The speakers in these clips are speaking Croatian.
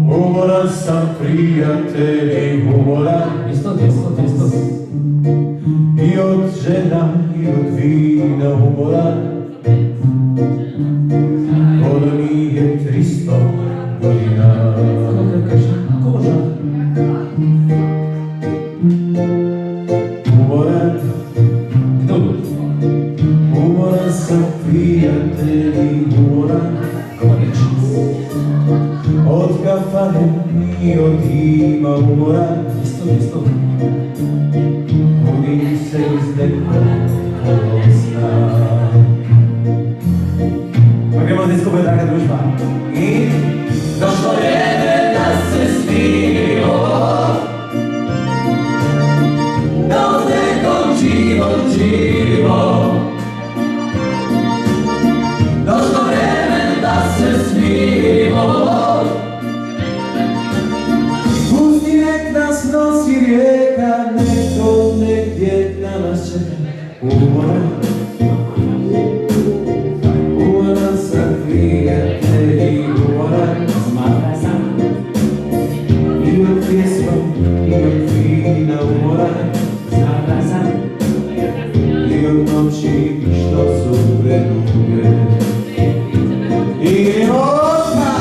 Umoran sam, prijatelji, umoran. Isto. I od žena i od vina umoran. Koda mi je 300 godina. Koža. Umoran sam, prijatelji, umoran. Od kafane i od ima umoran. Isto. Budim se iz nekog sna. Pa gremo za skupaj, draga družba. I došlo je da se smirimo, da uz nekog život živimo. Došlo vreme da se smirimo. Pusti nek nas nosi rijeka, neko negdje na nas čeka. Umoran sam, prijatelji, umoran. I od pjesma, i od vina umoran. I od noći što su preduge. I odmah!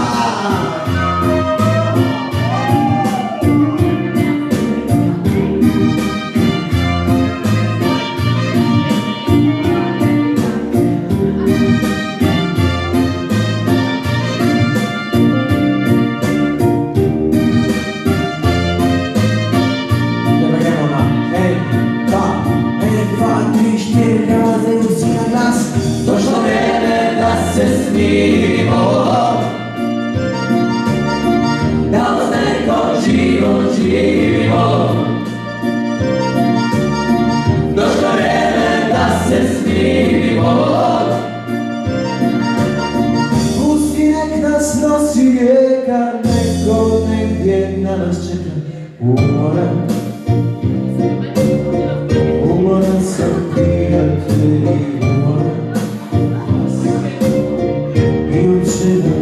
Došlo vreme da se smirimo, da uz neko život živimo. Došlo vreme da se smirimo. Pusti nek nas nosi rijeka, neko negdje na nas čeka. Umoran sam, prijatelji, umoran. I od žena